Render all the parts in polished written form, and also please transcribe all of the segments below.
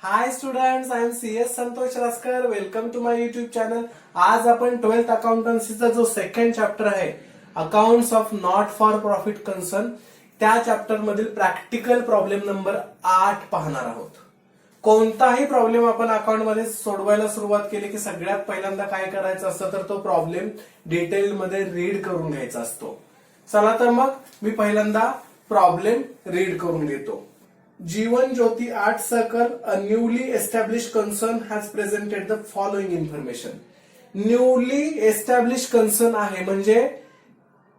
High students, I am CS Santosh Raskar. Welcome to my YouTube channel. आज आपण 12th अकाउंटन्सीचा जो सेकंड चॅप्टर आहे, accounts of not for profit concern, त्या chapter मधील प्रॅक्टिकल प्रॉब्लेम नंबर 8 पाहणार आहोत. कोणताही प्रॉब्लेम आपण अकाउंटमध्ये सोडवायला सुरुवात केली की सगळ्यात पहिल्यांदा काय करायचं असतं, तर तो प्रॉब्लेम डिटेलमध्ये रीड करून घ्यायचा असतो. चला तर मग मी पहिल्यांदा प्रॉब्लेम रीड करून घेतो. Jeevan Jyoti Art Circle, a newly established concern, has presented the following information. Newly establish concern आहे म्हणजे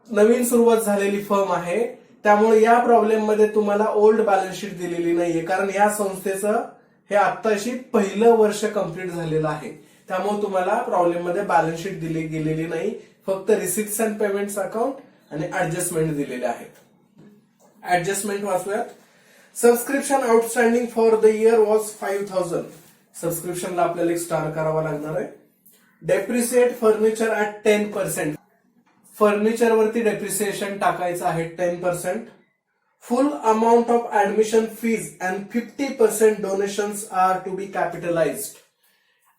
नवीन सुरुवात झालेली फर्म आहे. त्यामुळे या प्रॉब्लेम मध्ये तुम्हाला ओल्ड बॅलन्स शीट दिलेली नाहीये, कारण या संस्थेचं हे आत्ताशी पहिलं वर्ष कंप्लीट झालेलं आहे. त्यामुळे तुम्हाला प्रॉब्लेम मध्ये बॅलन्स शीट दिली गेलेली नाही, फक्त रिसिप्ट्स अँड पेमेंट्स अकाउंट आणि ऍडजस्टमेंट दिलेले आहेत. ऍडजस्टमेंट वाचूयात. Subscription outstanding for the year was 5000. सबस्क्रिप्शनला आपल्याला एक स्टार करावा लागणार आहे. Depreciate furniture at 10%. फर्निचरवरती डेप्रिसिएशन टाकायचं आहे 10%. Full amount of admission fees and 50% donations are to be capitalised.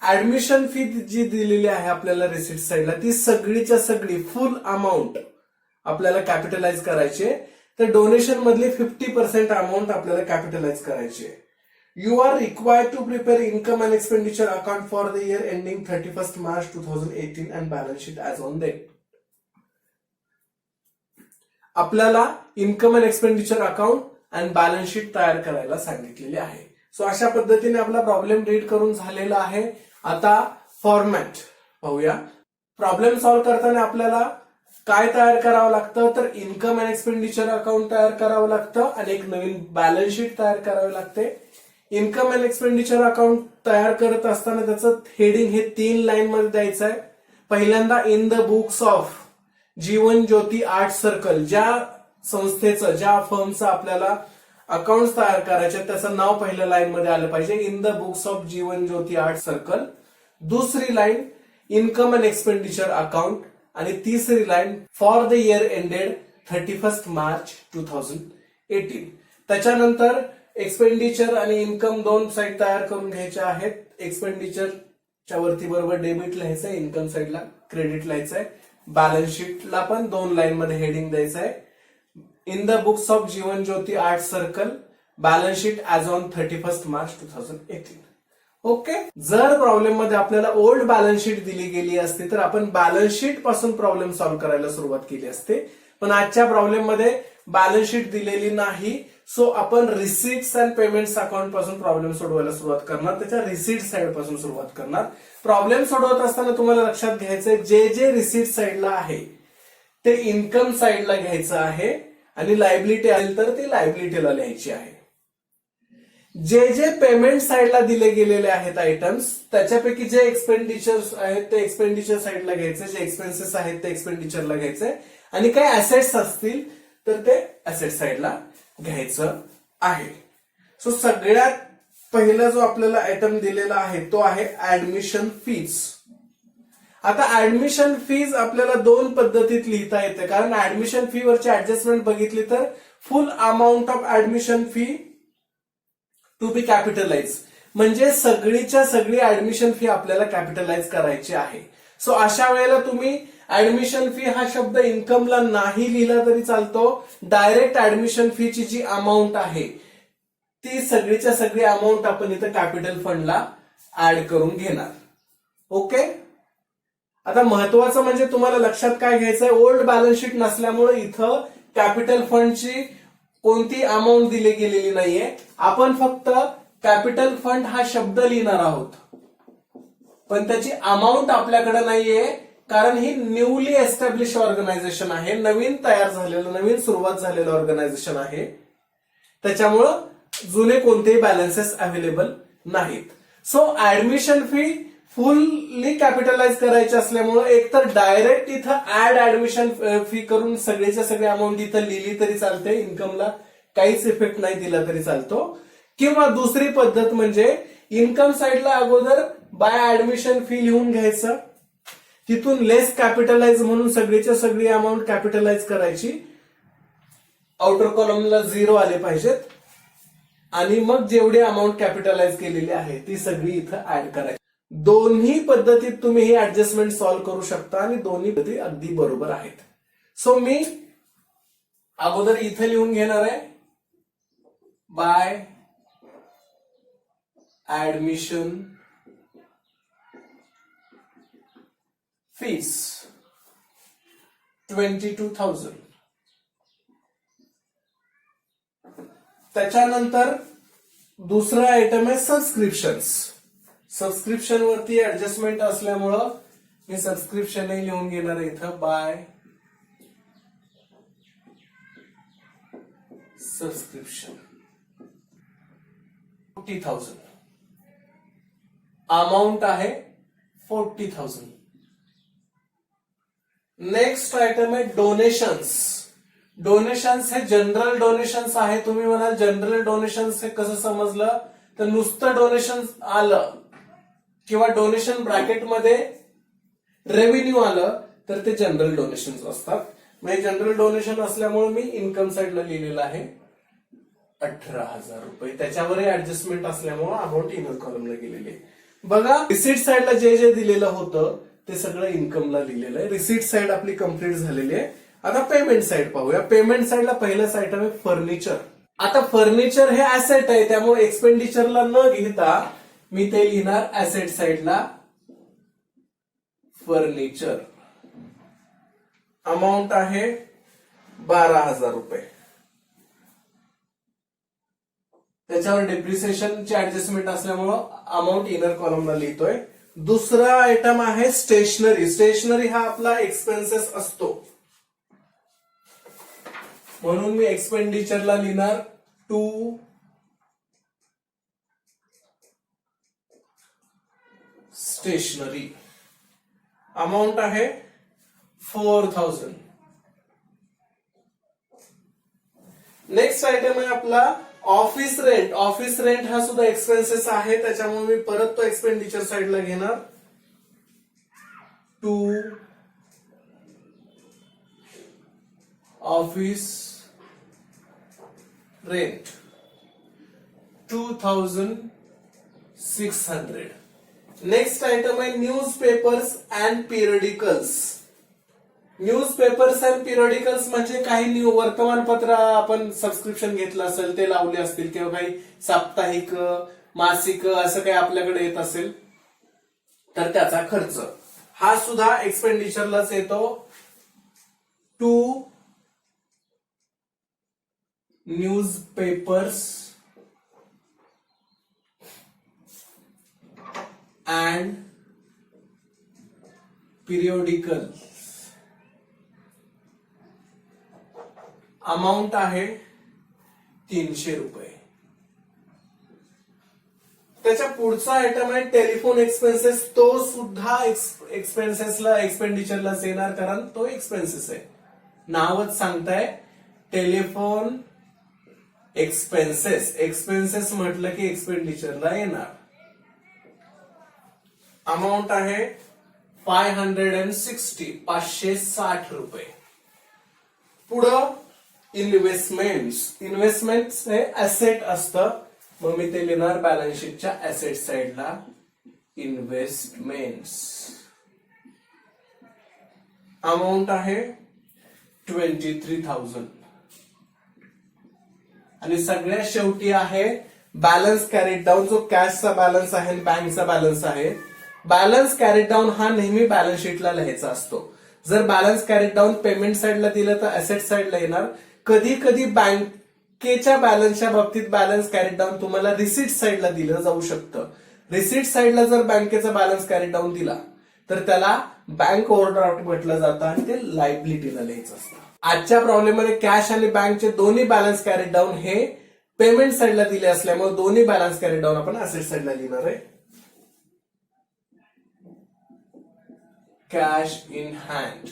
Admission fee जी दिलेली आहे आपल्याला रिसिप्ट साइडला, ती सगळीच्या सगळी फुल अमाऊंट आपल्याला कॅपिटलाइज करायची. तर डोनेशन मधली 50% अमाऊंट आपल्याला कॅपिटलाइज करायची आहे. You are required to prepare income and expenditure account for the year ending 31st March 2018 and balance sheet as on date. आपल्याला income and expenditure account and balance sheet तयार करायला सांगितलेली आहे. So अशा पद्धतीने आपला प्रॉब्लेम रीड करून झालेला आहे. आता फॉर्मॅट पाहूया. प्रॉब्लेम सॉल्व्ह करताना आपल्याला काय तयार करावं लागतं, तर इन्कम अँड एक्सपेंडिचर अकाउंट तयार करावं लागतं आणि एक नवीन बॅलन्स शीट तयार करावी लागते. इन्कम अँड एक्सपेंडिचर अकाउंट तयार करत असताना त्याचं हेडिंग हे 3 लाईन मध्ये द्यायचं आहे. पहिल्यांदा in the books of Jeevan Jyoti art circle, ज्या संस्थेचं, ज्या फर्मचं आपल्याला अकाउंट तयार करायचे त्याचं नाव पहिल्या लाईन मध्ये आलं पाहिजे, in the books of Jeevan Jyoti art circle. दुसरी line income and expenditure account आणि तिसरी line for the year ended 31st March 2018. त्याच्यानंतर एक्सपेंडिचर आणि इन्कम दोन साईड तयार करून घ्यायच्या आहेत. एक्सपेंडिचरच्या वरती बरोबर डेबिट लिहायचंय, इन्कम साईडला क्रेडिट लिहायचंय. बॅलन्स शीटला पण 2 लाईन मध्ये हेडिंग द्यायचं आहे. In the books of Jeevan Jyoti art circle, balance sheet as on 31st March 2018. Okay. जर प्रॉब्लेम मध्ये आपल्याला ओल्ड बॅलन्स शीट दिली गेली असती तर आपण बॅलन्स शीट पासून प्रॉब्लेम सॉल्व्ह करायला सुरुवात केली असते. पण आजच्या प्रॉब्लेम मध्ये बॅलन्स शीट दिलेली नाही, सो आपण रिसिट्स अँड पेमेंट्स अकाउंट पासून प्रॉब्लेम सोडवायला सुरुवात करणार. त्याच्या रिसिट साइड पासून सुरुवात करणार. प्रॉब्लेम सोडवत असताना तुम्हाला लक्षात घ्यायचंय, जे जे रिसिट साइडला आहे ते इन्कम साइडला घ्यायचं आहे आणि लायबिलिटी असेल तर ती लायबिलिटीला लिहायची आहे. जे जे पेमेंट साइडला दिले गेलेले आहेत आयटम्स, त्याच्यापैकी जे एक्सपेंडिचर्स आहेत ते एक्सपेंडिचर साइडला घ्यायचे, जे एक्सपेन्सेस आहेत ते एक्सपेंडिचरला घ्यायचे आणि काही असेट्स असतील तर ते असेट साइडला घ्यायचं आहे. सो सगळ्यात पहिला जो आपल्याला आयटम दिलेला आहे तो आहे ऍडमिशन फीज. आता ऍडमिशन फीज आपल्याला 2 पद्धतीत लिहिता येते, कारण ऍडमिशन फी वरची ऍडजस्टमेंट बघितली तर full amount of admission fee to be capitalise, म्हणजे सगळीच्या सगळी ऍडमिशन फी आपल्याला कॅपिटलाइज करायची आहे. सो अशा वेळेला तुम्ही ऍडमिशन फी हा शब्द इन्कमला नाही लिहिला तरी चालतो. डायरेक्ट ऍडमिशन फीची जी अमाऊंट आहे ती सगळीच्या सगळी अमाऊंट आपण इथं कॅपिटल फंडला ऍड करून घेणार. ओके. आता महत्वाचं म्हणजे तुम्हाला लक्षात काय घ्यायचंय, ओल्ड बॅलन्स शीट नसल्यामुळे इथं कॅपिटल फंडची कोणती अमाऊंट दिली गेलेली नाहीये. आपण फक्त कॅपिटल फंड हा शब्द लिहिणार आहोत, पण त्याची अमाऊंट आपल्याकडे नाहीये, कारण ही न्यूली एस्टॅब्लिश ऑर्गनायझेशन आहे, नवीन तयार झालेलं, नवीन सुरुवात झालेलं ऑर्गनायझेशन आहे. त्याच्यामुळं जुने कोणतेही बॅलन्सेस अवेलेबल नाहीत. So admission fee fully capitalise करायची असल्यामुळे एकतर डायरेक्ट इथं ऍडमिशन फी करून सगळ्याच्या सगळी अमाऊंट इथं लिहिली तरी चालते, इन्कमला काहीच इफेक्ट नाही दिला तरी चालतो. किंवा दुसरी पद्धत म्हणजे इन्कम साइडला अगोदर बाय ऍडमिशन फी लिहून घ्यायचं, तिथून लेस कॅपिटलाइज म्हणून सगळीच्या सगळी अमाऊंट कॅपिटलाइज करायची. आउटर कॉलमला 0 आले पाहिजेत. आणि मग जेवढी अमाऊंट कॅपिटलाइज केलेली आहे ती सगळी इथं ऍड करायची. दोन्ही पद्धतीत तुम्ही ही ऍडजस्टमेंट सॉल्व्ह करू शकता आणि दोन्ही पद्धती अगदी बरोबर आहेत. सो मी अगोदर इथं लिहून घेणार आहे बाय ऍडमिशन फीस 22,000. त्याच्यानंतर दुसरा आयटम आहे सबस्क्रिप्शन्स. सबस्क्रिप्शन वरती ऍडजस्टमेंट असल्यामुळं मी सबस्क्रिप्शनही लिहून घेणार आहे इथं बाय सबस्क्रिप्शन 40,000. अमाऊंट आहे 40,000. नेक्स्ट आयटम आहे डोनेशन्स. डोनेशन्स हे जनरल डोनेशन्स आहे. तुम्ही म्हणाल जनरल डोनेशन्स हे कसं समजलं, तर नुसतं डोनेशन आलं किंवा डोनेशन ब्रॅकेटमध्ये रेव्हेन्यू आलं तर ते जनरल डोनेशन्स असतात. म्हणजे जनरल डोनेशन असल्यामुळे मी इन्कम साइडला लिहिलेलं आहे 18,000 रुपये. त्याच्यावरही ऍडजस्टमेंट असल्यामुळे अमाऊंट इनर कॉलमला गेलेली आहे. बघा रिसीट साइडला जे जे दिलेलं होतं ते सगळं इन्कमला लिहिलेलं आहे. रिसीट साइड आपली कंप्लीट झालेली आहे. आता पेमेंट साइड पाहूया. पेमेंट साइडला पहिलंच आयटम आहे फर्निचर. आता फर्निचर हे ऍसेट आहे त्यामुळे एक्सपेंडिचरला न घेता मी ते लिहिणार ऍसेट साइडला फर्निचर. अमाऊंट आहे 12,000 रुपये. त्याच्यावर डेप्रिसिएशनची ऍडजस्टमेंट असल्यामुळं अमाऊंट इनर कॉलमला लिहितोय. दुसरा आयटम आहे स्टेशनरी. स्टेशनरी हा आपला एक्सपेन्सेस असतो म्हणून मी एक्सपेंडिचरला लिहिणार 2 स्टेशनरी. अमाऊंट आहे 4,000. नेक्स्ट आयटम आहे आपला ऑफिस रेंट. ऑफिस रेंट हा सुद्धा एक्सपेन्सेस आहे त्याच्यामुळे मी परत तो एक्सपेंडिचर साइडला घेणार 2 ऑफिस रेंट 2,600. नेक्स्ट आयटम आहे newspapers and periodicals. Newspapers and periodicals म्हणजे काही वर्तमानपत्र आपण सबस्क्रिप्शन घेतलं असेल ते लावले असतील किंवा काही साप्ताहिक मासिक असं काही आपल्याकडे येत असेल तर त्याचा खर्च हा सुद्धा एक्सपेंडिचरलाच येतो. 2 न्यूज पेपर्स अँड पिरियडिकल. अमाऊंट आहे 300 रुपये. त्याच्या पुढचा आयटम आहे टेलिफोन एक्सपेन्सेस. तो सुद्धा एक्सपेन्सेसला एक्सपेंडिचरलाच येणार कारण तो एक्सपेन्सेस आहे. नावच सांगताय टेलिफोन एक्सपेन्सेस. एक्सपेन्सेस म्हटलं की एक्सपेंडिचरला येणार. अमाऊंट आहे 560 रुपये. पुढं इन्व्हेस्टमेंट्स. इन्व्हेस्टमेंट्स हे ऍसेट असतं मग मी ते लिहिणार बॅलन्स शीटच्या ऍसेट साइडला इन्व्हेस्टमेंट्स. अमाऊंट आहे 23,000. आणि सगळ्यात शेवटी आहे बॅलन्स कॅरीड डाऊन. जो कॅशचा बॅलन्स आहे आणि बँकचा बॅलन्स आहे. बॅलन्स कॅरीड डाऊन हा नेहमी बॅलन्स शीटला लिहायचा असतो. जर बॅलन्स कॅरीड डाऊन पेमेंट साइडला दिलं तर ऍसेट साइडला येणार. कधी कधी बँकेच्या बॅलन्सच्या बाबतीत बॅलन्स कॅरीड डाऊन तुम्हाला रिसीट साइडला दिलं जाऊ शकतं. रिसीट साइडला जर बँकेचा बॅलन्स कॅरीड डाऊन दिला तर त्याला बँक ओव्हरड्राफ्ट म्हटलं जातं आणि ते लायबिलिटीला लिहायचं असतं. आजच्या प्रॉब्लेममध्ये कॅश आणि बँकचे दोन्ही बॅलन्स कॅरीड डाऊन हे पेमेंट साइडला दिले असल्यामुळे दोन्ही बॅलन्स कॅरीड डाऊन आपण ऍसेट साइडला लिहिणार आहे. Cash in hand.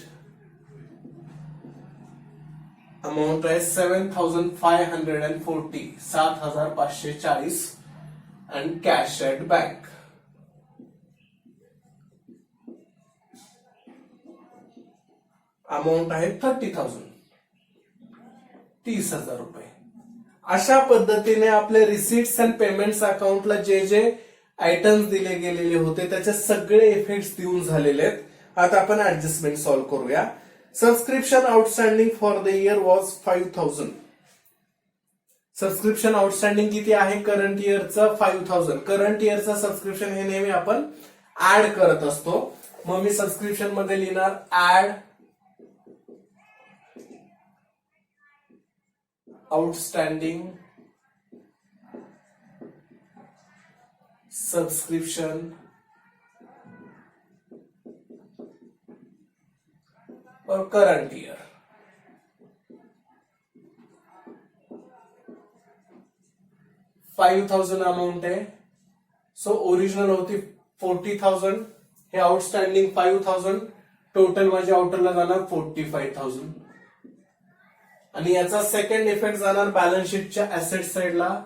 अमाऊंट आहे 7,540 7,540 and cash at bank. Amount आहे 30,000 30,000 रुपये. अशा पद्धतीने आपले रिसिट्स अँड पेमेंट्स अकाउंटला जे जे आयटम्स दिले गेलेले होते त्याचे सगळे इफेक्ट्स देऊन झालेले आहेत. आता आपण ऍडजस्टमेंट सॉल्व्ह करूया. Subscription outstanding for the year was 5000. Subscription outstanding किती आहे करंट इयरचं? 5000. करंट इयरचं सबस्क्रिप्शन हे नेहमी आपण ऍड करत असतो. मग मी सबस्क्रिप्शन मध्ये लिहिणार ऍड आउटस्टँडिंग सबस्क्रिप्शन और करंट ईयर. $5,000 अमाउंट आहे. सो ओरिजिनल होती 40,000. हे आउटस्टँडिंग 5,000. टोटल माझ्या आउटरला जाणार 45,000. आणि याचा सेकंड इफेक्ट जाणार बॅलन्स शीटच्या ऍसेट साइडला.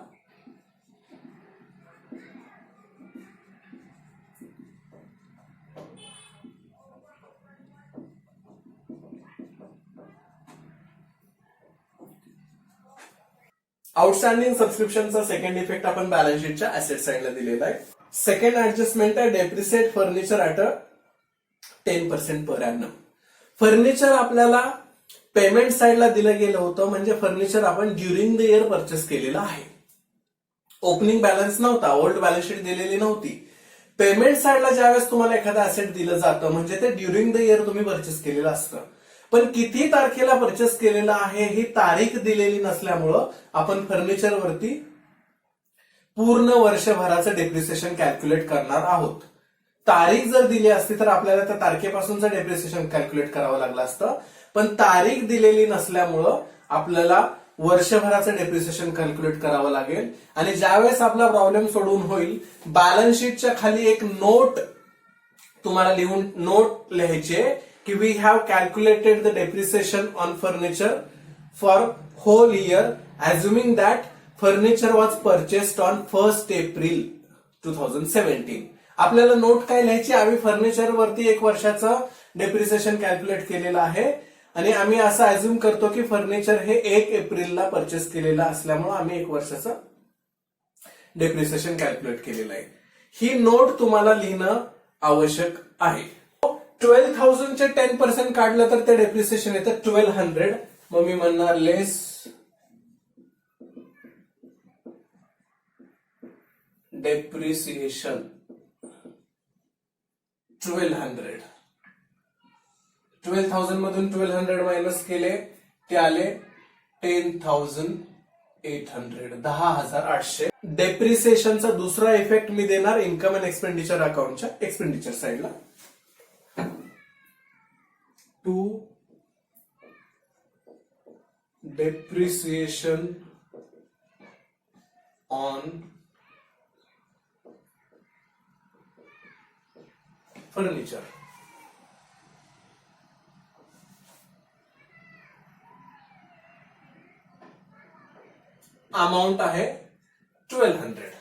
आउटस्टँडिंग सबस्क्रिप्शनचा सेकंड इफेक्ट आपण बॅलन्स शीटच्या ऍसेट साइडला दिलेला आहे. सेकंड ऍडजस्टमेंट आहे depreciate furniture at 10% per annum. Furniture आपल्याला पेमेंट साइडला दिलं गेलं होतं, म्हणजे फर्निचर आपण ड्युरिंग द इयर परचेस केलेलं आहे. ओपनिंग बॅलन्स नव्हता, ओल्ड बॅलन्स शीट दिलेली नव्हती. पेमेंट साइडला ज्यावेळेस तुम्हाला एखादं ऍसेट दिलं जातं म्हणजे ते ड्युरिंग द इयर तुम्ही परचेस केलेलं असतं. पण किती तारखेला परचेस केलेलं आहे ही तारीख दिलेली नसल्यामुळं आपण फर्निचरवरती पूर्ण वर्षभराचं डेप्रिसिएशन कॅल्क्युलेट करणार आहोत. तारीख जर दिली असती तर आपल्याला त्या तारखेपासूनचं डेप्रिसिएशन कॅल्क्युलेट करावं लागलं असतं. पण तारीख दिलेली नसल्यामुळं आपल्याला वर्षभराचं डेप्रिसिएशन कॅल्क्युलेट करावं लागेल. आणि ज्यावेळेस आपला प्रॉब्लेम सोडून होईल बॅलन्स शीटच्या खाली एक नोट तुम्हाला नोट लिहायचे की we have calculated the depreciation on furniture for whole year assuming that furniture was purchased on 1 April 2017. आपल्याला नोट काय लिहायची? आम्ही फर्निचरवरती 1 वर्षाचं डेप्रिसिएशन कॅल्क्युलेट केलेलं आहे आणि आम्ही असं अज्युम करतो की फर्निचर हे 1 एप्रिलला परचेस केलेलं असल्यामुळे आम्ही 1 वर्षाचं डेप्रिसिएशन कॅल्क्युलेट केलेलं आहे. ही नोट तुम्हाला लिहिणं आवश्यक आहे. 12,000 चे 10% काढलं तर ते डेप्रिसिएशन येतं 1200. मग मी म्हणणार लेस डेप्रिसिएशन 1200. 12,000 मधून 1200 मायनस केले ते आले 10,800. 10,800. डेप्रिसिएशनचा दुसरा इफेक्ट मी देणार इन्कम अँड एक्सपेंडिचर अकाउंटच्या एक्सपेंडिचर साइडला. To depreciation on furniture. Amount आहे 1200.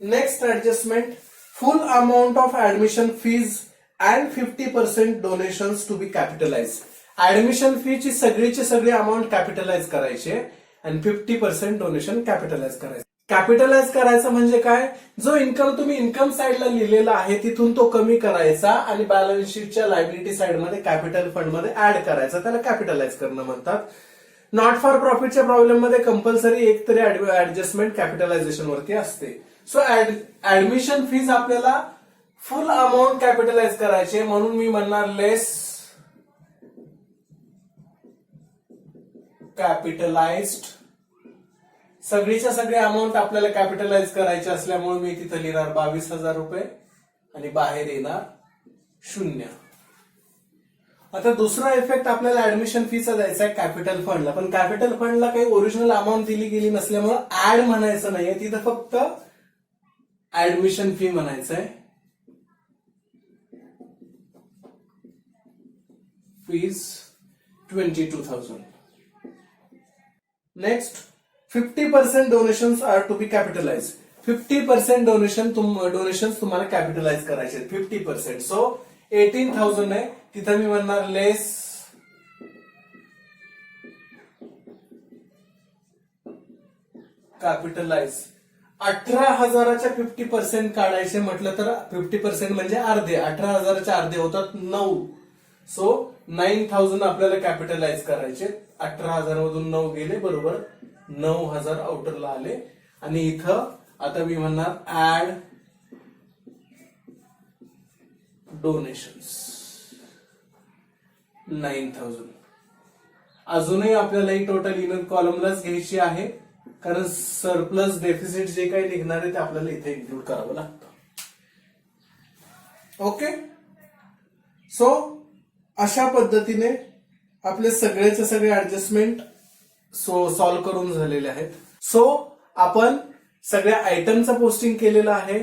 Next adjustment full amount of admission fees and 50% donations to be capitalise. Admission फीची सगळीचे सगळे अमाऊंट कॅपिटलाइज करायचे आणि 50% डोनेशन कॅपिटलाइज करायचे. कॅपिटलाइज करायचं म्हणजे काय? जो इन्कम तुम्ही इन्कम साइडला लिहिलेला आहे तिथून तो कमी करायचा आणि बॅलन्स शीटच्या लायबिलिटी साइडमध्ये कॅपिटल फंड मध्ये ऍड करायचा. त्याला कॅपिटलाइज करणं म्हणतात. नॉट फॉर प्रॉफिटच्या प्रॉब्लेम मध्ये कंपल्सरी एक तरी ऍडजस्टमेंट कॅपिटलायझेशन वरती असते. सो ऍडमिशन फीज आपल्याला फुल अमाऊंट कॅपिटलाइज करायचे म्हणून मी म्हणणार लेस कॅपिटलाइज्ड. सगळीच्या सगळे अमाऊंट आपल्याला कॅपिटलाइज करायचे असल्यामुळे मी तिथं लिहिणार 22,000 रुपये आणि बाहेर येणार 0. आता दुसरा इफेक्ट आपल्याला ऍडमिशन फीचा द्यायचा आहे कॅपिटल फंडला. पण कॅपिटल फंडला काही ओरिजिनल अमाऊंट दिली गेली नसल्यामुळे ऍड म्हणायचं नाहीये, तिथं फक्त ऍडमिशन फी म्हणायचं आहे. Fees 22,000. Next 50% donations are to be capitalise. 50% donations तुम्हाला कॅपिटलाइज करायचे 50%. सो 18,000 आहे तिथं मी म्हणणार लेस कॅपिटलाइज 18,000च्या 50% काढायचे म्हटलं तर 50% म्हणजे अर्धे, 18,000चे अर्धे होतात 9. सो 9,000 आपल्याला कॅपिटलाइज करायचे. 18,000 मधून 9 गेले, बरोबर 9,000 आउटरला आले. आणि इथं आता मी म्हणणार ऍड डोनेशन्स 9,000. अजूनही आपल्याला ही टोटल इनर कॉलमलाच घ्यायची आहे, कारण सरप्लस डेफिसिट जे काही निघणार आहे ते आपल्याला इथे इन्क्लूड करावं लागतं. ओके, सो अशा पद्धतीने आपले सगळेचे सगळे ऍडजस्टमेंट सॉल्व्ह करून झालेले आहेत. सो आपण सगळ्या आयटमचं पोस्टिंग केलेलं आहे,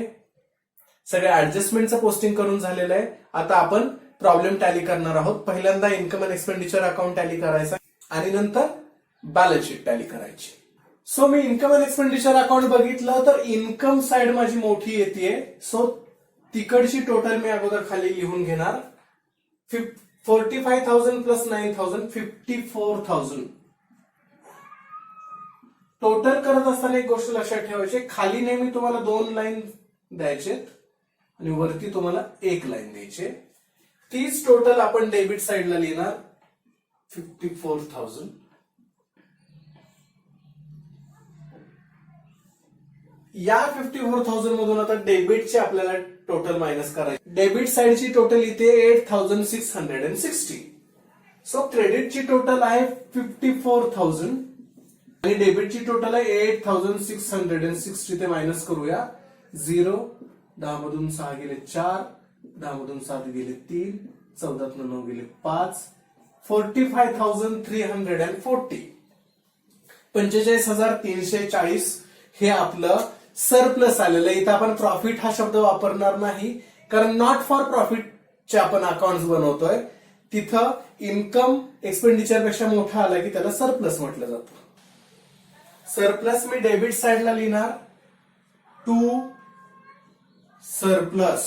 सगळ्या ऍडजस्टमेंटचं पोस्टिंग करून झालेलं आहे. आता आपण प्रॉब्लेम टॅली करणार आहोत. पहिल्यांदा income and expenditure account tally करायचा आणि नंतर बॅलन्स शीट टॅली करायची. So me income and expenditure account बघितलं तर इन्कम साइड माझी मोठी येते. सो तिकडची टोटल मी अगोदर खाली लिहून घेणार. 45,000 प्लस 9,000 54,000. टोटल करत असताना एक गोष्ट लक्षात ठेवायची, खाली नेहमी तुम्हाला 2 लाईन द्यायचे आणि वरती तुम्हाला 1 लाईन द्यायचे. तीच टोटल आपण डेबिट साइडला लिहिणार 54,000. या 54,000 मधून आता डेबिटचे आपल्याला टोटल मायनस करायचे. डेबिट साइडची टोटल इथे 8,660. सो क्रेडिटची टोटल आहे 54,000 आणि डेबिटची टोटल आहे 8,660. ते मायनस करूया. 0 10 मधून 6 गेले 4, 10 मधून 7 गेले 3, 14 9 गेले 5, 45,340. 45,340 हे आपलं सरप्लस आलेलं आहे. इथं आपण प्रॉफिट हा शब्द वापरणार नाही, कारण नॉट फॉर प्रॉफिटचे आपण अकाउंट बनवतोय. तिथं इन्कम एक्सपेंडिचर पेक्षा मोठा आला की त्याला सरप्लस म्हटलं जातं. सरप्लस मी डेबिट साइडला लिहिणार टू सरप्लस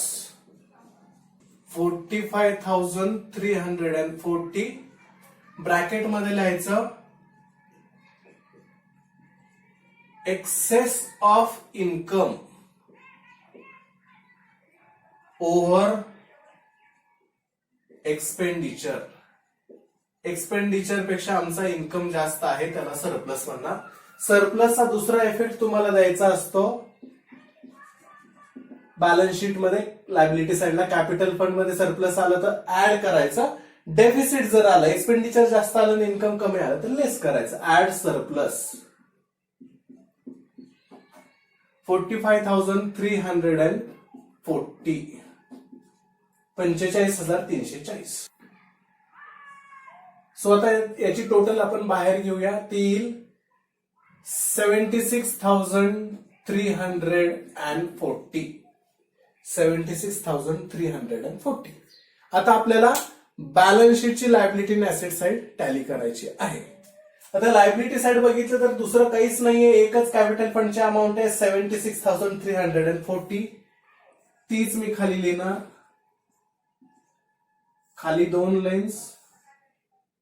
45,340. ब्रॅकेट मध्ये लिहायचं excess of income over expenditure. Expenditure पेक्षा आमचा इन्कम जास्त आहे, त्याला सरप्लस म्हणणार. सरप्लसचा दुसरा इफेक्ट तुम्हाला द्यायचा असतो बॅलन्स शीट मध्ये. लायबिलिटी साइडला कॅपिटल फंड मध्ये सरप्लस आलं तर ऍड करायचं. डेफिसिट जर आलं, एक्सपेंडिचर जास्त आलं आणि इन्कम कमी आलं तर लेस करायचं. Add surplus 45,340. 45,340. सो आता याची टोटल आपण बाहेर घेऊया. ती येईल 76,340. 76,340. आता आपल्याला बॅलन्स शीटची लायबिलिटी आणि ऍसेट साइड टॅली करायची आहे. आता लायबिलिटी साइड बघितलं तर दुसरं काहीच नाहीये, एकच कॅपिटल फंडची अमाऊंट आहे 76,340. तीच मी खाली लिहिणार. खाली 2 लाईन्स,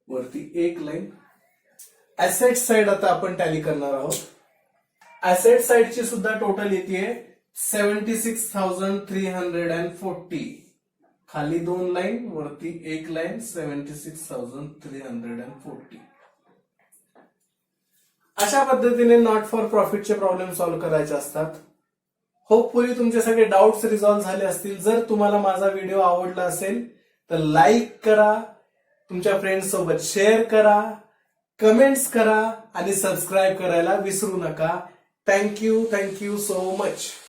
वरती 1 लाईन. ऍसेट साइड आता आपण टॅली करणार आहोत. ऍसेट साइडची सुद्धा टोटल येते 76,340. खाली 2 लाईन, वरती 1 लाईन. 76,340. अशा पद्धतीने नॉट फॉर प्रॉफिटचे प्रॉब्लेम सॉल्व्ह करायचे असतात. होपफुली तुमचे सगळे डाऊट्स रिझॉल्व्ह झाले असतील. जर तुम्हाला माझा व्हिडिओ आवडला असेल तर लाईक करा, तुमच्या फ्रेंड्स सोबत शेअर करा, कमेंट्स करा आणि सबस्क्राईब करायला विसरू नका. Thank you so much.